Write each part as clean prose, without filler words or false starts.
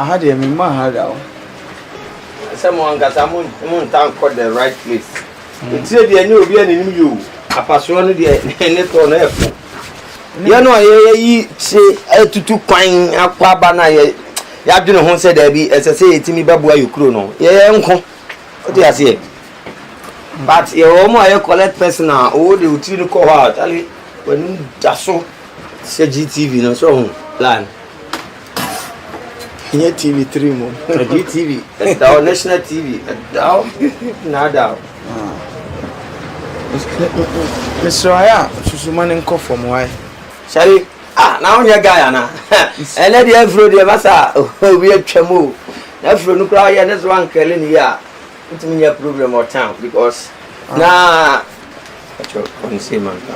had a man. Someone got a moon town called the right place. It's said they knew being in you. A passion, the net on airport. You know, I say to pine a quabana. You have to know who said there be as I say to me, Babu, you chrono. Yeah, uncle. What do you say? But you're more collect personal. Oh, the routine call out. When that's so, say GTV, no so plan. Here TV3 mo. GTV. That's national TV. Nada. Mr. Aya, Susuman and Koffom, why? Shall now you're Guyana. And let the Afro de Massa, oh, we have Chamu. Afro Nucra, and that's one Kelly here. It's me a problem or town because now.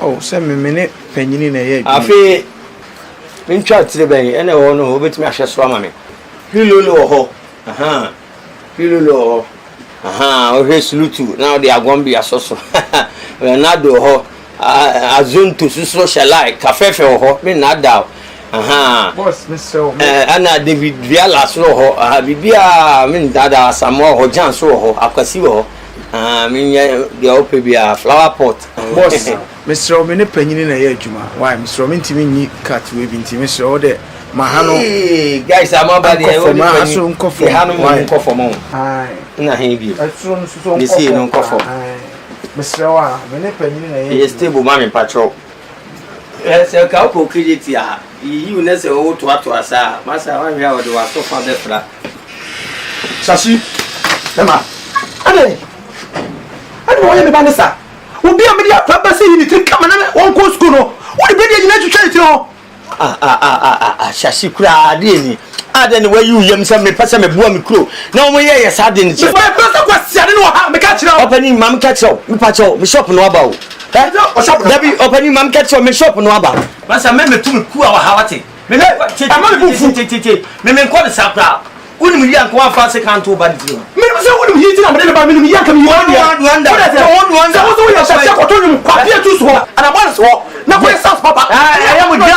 Oh, send me a minute, penny in a year. I feel in church today, and I won't know which me I shall swam me. Hilo, aha, Hilo, aha, or his Lutu. Now they are going to be a social. We're not do ho, a zoom to social like cafe for ho, me not doubt. Aha, boss, Mr. Anna David Viala so ho, Bibia, mean Dada, some more Jan so ho, Akasivo. I mean, the open be a flower pot. Boss, Mr. Romine penny in a year, Juma. Why, Mr. Romin cat waving to Mr. Ode, Mahano. Guys, I'm about the soon coffee. Why coffee more? Aye, na heavy. I soon so you see, no coffee. Mr. Wa, many penny in a year, stable mammy patrol. Yes, a couple credit here. You never old to what was a master. I was so far the flat. Sashi, Emma, I don't want any sir. Will be a media purpose in the come and one course school. What be the United States? Shashi Kradini. I don't know where you young some pass me boom crew. No way, yes, I didn't. My person was I don't know how me catch up. Opening mum catch up, me patch up, me shop no about. Debbie opening mum catch up, me shop no about. Mas I remember to cool our hawati. Me call the sapra. Wouldn't we yank one fast account to bad deal? Maybe so wouldn't he tell me about me yank me one and I want to now where's Papa? I am with me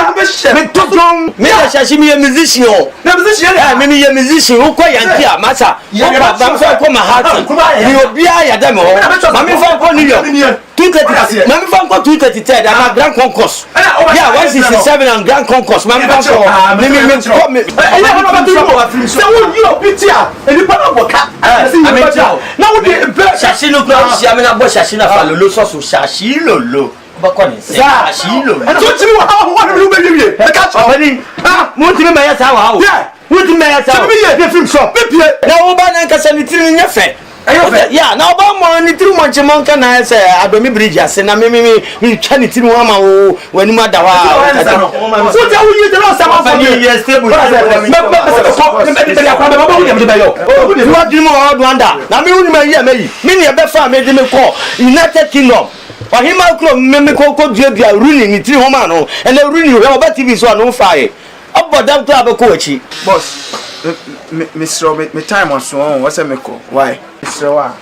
Shashimi a musician. Maybe a musician who quite here, Massa. You come my heart. You will be a demo. Mammy found 230. Mammy found 230. I'm a grand concourse. Yeah, 167 and grand concourse. Mammy found you are pity and you put up now Shashino Shashina Lolo so Shashilo. Shashilo. And what you want to catch already? What do you mean? How? Yeah, what do you mean? Different shop. Now, Oban can send it in your face. Yeah, now Obama and 2 months a month and I say, I don't mean bridges and I mean, can it in one when you matter. What are you doing? Some years stable. What do you want to wonder? Now, many of the family made him call United Kingdom. Or him out Mimico ruining it 3 Homano and they ruin you about TV so no fire. Up but that club of coachy. Boss, Miss Robert, my time was so what's a meko? Why? Mr. Wa.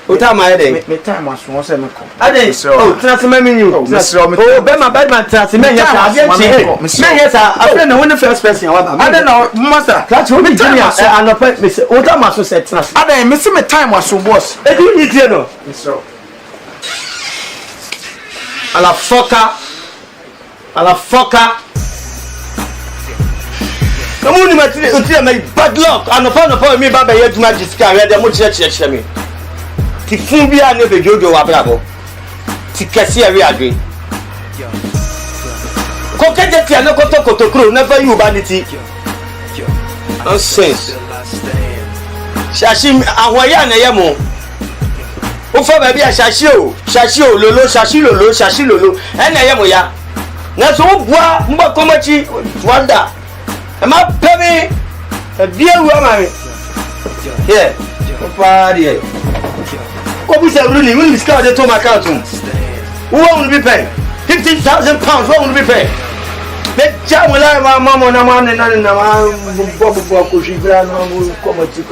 What time I day? My time was once a meko. I did so transfer menu. Mr. Robert, oh, Bema Badman transfer. Yes, I don't know when the first person. I don't know, Master. That's what me tell you. And a pet, Mr. Otamaso said, I didn't miss my time was so boss. I do need to know. Mr. A la foca. The moon until my bad luck and upon me, Baba, yet magic sky, where the much me. Tifubia never Jojo Abrabo. Ticassia reagri. Coquette, no cotoco crew, never you vanity. Nonsense. Shashim, Awayana Yamo. Ufa baby a shashio lolo and I am ya. That's all bois Mbakomachi wonder. Am I penny a dear woman? Yeah, party. What was that really? When we started to my account, who will be paid? £15,000. What will be paid? Let Jamala, my mama, and a man, and a man, Bob, she grandma will come at you.